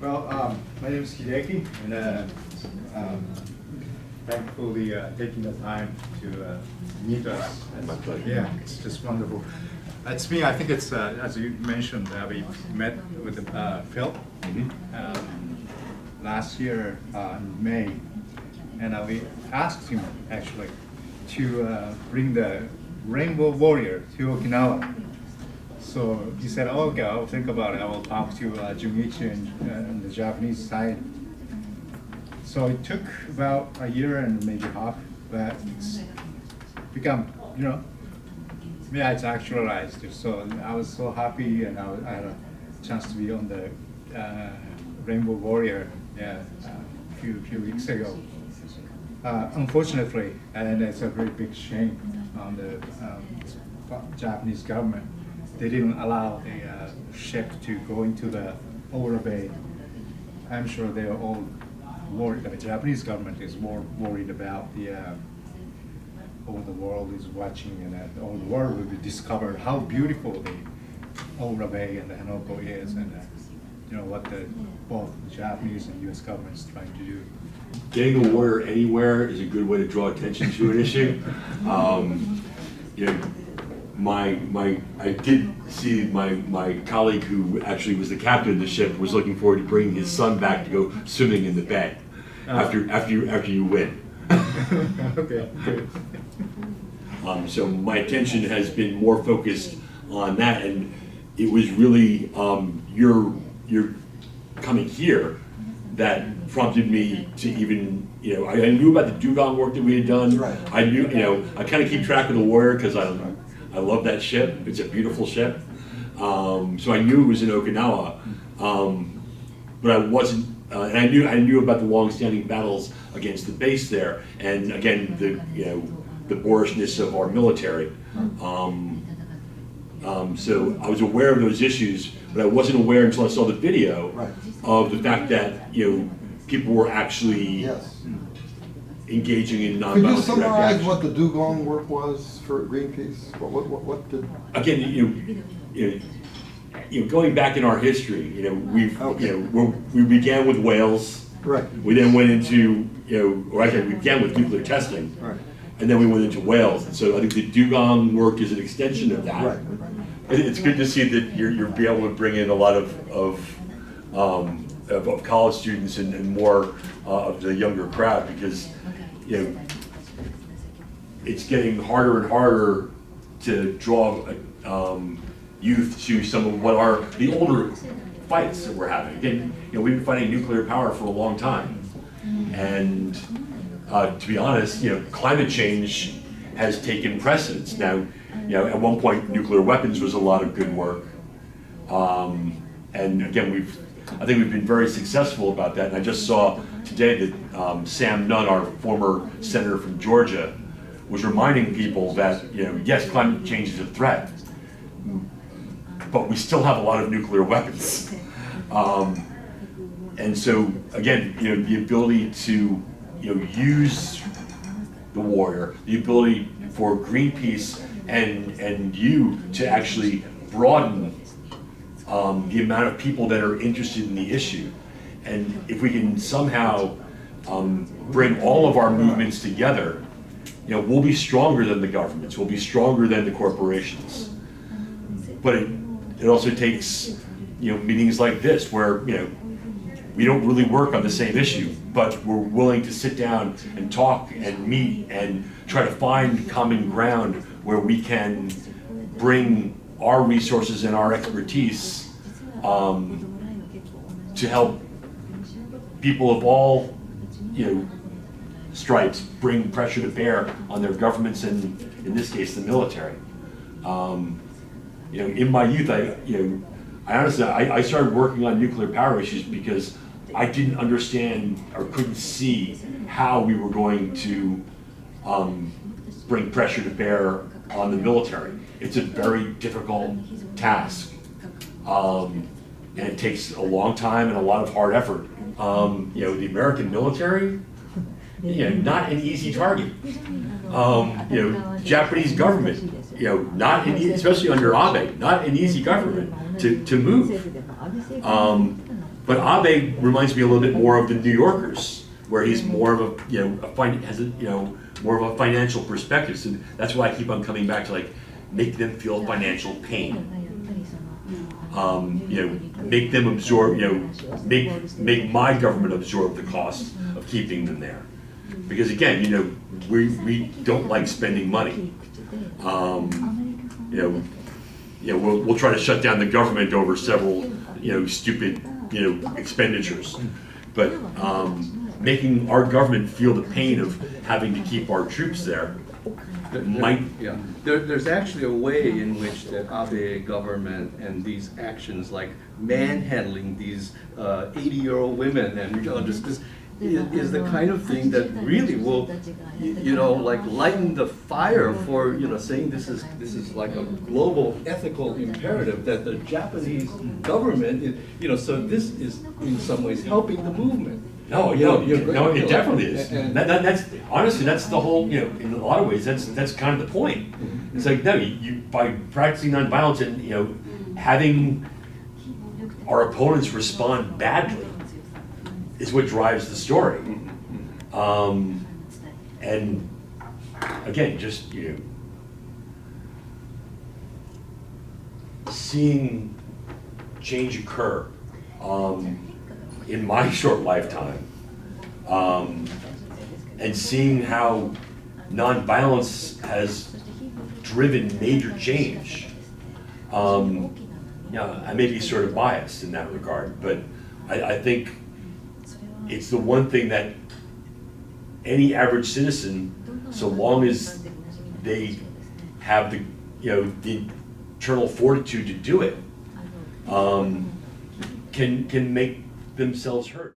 Well, my name is Hideki, and thankfully taking the time to meet us. My pleasure. Yeah, it's just wonderful. It's me. I think it's as you mentioned, we met with Phil last year in May, and we asked him actually to bring the Rainbow Warrior to Okinawa. So he said, "Oh, okay, I'll think about it. I will talk to Junichi and the Japanese side." So it took about a year and maybe half, but it's become, yeah, it's actualized. So I was so happy, and I had a chance to be on the Rainbow Warrior, a few weeks ago. Unfortunately, and it's a very big shame on the Japanese government. They didn't allow the ship to go into the Ora Bay. I'm sure they are all worried. The Japanese government is more worried about the all the world is watching, and that all the world will be discovered how beautiful the Ora Bay and the Hanoko is, and what the both Japanese and U.S. governments trying to do. Getting a warrior anywhere is a good way to draw attention to an issue. I did see my colleague who actually was the captain of the ship was looking forward to bringing his son back to go swimming in the bay after you win. Okay, good. So my attention has been more focused on that, and it was really your coming here that prompted me to even, I knew about the dugong work that we had done. Right. I knew, I kind of keep track of the Warrior because I love that ship. It's a beautiful ship. So I knew it was in Okinawa, but I wasn't. And I knew about the long-standing battles against the base there, and again the boorishness of our military. So I was aware of those issues, but I wasn't aware until I saw the video of the fact that people were actually engaging in nonviolent. Could you summarize what the dugong work was for Greenpeace? What did? Again, going back in our history, we began with whales. Right. We then went into, or actually we began with nuclear testing. Right. And then we went into whales. And so I think the dugong work is an extension of that. Right. It's good to see that you'll be able to bring in a lot of college students and more of the younger crowd, because it's getting harder and harder to draw youth to some of what are the older fights that we're having. Again, we've been fighting nuclear power for a long time, and to be honest, climate change has taken precedence. Now, at one point, nuclear weapons was a lot of good work, and again, I think we've been very successful about that. And I just saw today that Sam Nunn, our former senator from Georgia, was reminding people that yes, climate change is a threat, but we still have a lot of nuclear weapons. And so again, the ability to use the Warrior, the ability for Greenpeace and you to actually broaden the amount of people that are interested in the issue. And if we can somehow bring all of our movements together, we'll be stronger than the governments, we'll be stronger than the corporations. But it also takes meetings like this where we don't really work on the same issue, but we're willing to sit down and talk and meet and try to find common ground where we can bring our resources and our expertise to help people of all stripes bring pressure to bear on their governments and, in this case, the military. In my youth, I honestly I started working on nuclear power issues because I didn't understand or couldn't see how we were going to bring pressure to bear on the military. It's a very difficult task, and it takes a long time and a lot of hard effort. The American military, not an easy target. The Japanese government, not especially under Abe, not an easy government to move. But Abe reminds me a little bit more of the New Yorkers, where he's more of more of a financial perspective. So that's why I keep on coming back to like make them feel financial pain. Make them absorb. Make my government absorb the cost of keeping them there, because again, we don't like spending money. We'll try to shut down the government over several stupid expenditures, but making our government feel the pain of having to keep our troops there might. Yeah, there's actually a way in which the Abe government and these actions, like manhandling these 80-year-old women and this is the kind of thing that really will, like lighten the fire for saying this is like a global ethical imperative that the Japanese government is, so this is in some ways helping the movement. No, it definitely is. That's honestly, that's the whole. In a lot of ways, that's kind of the point. It's like no, you by practicing nonviolence and having our opponents respond badly is what drives the story. And again, just seeing change occur. In my short lifetime, and seeing how nonviolence has driven major change. I may be sort of biased in that regard, but I think it's the one thing that any average citizen, so long as they have the the internal fortitude to do it, can make themselves heard.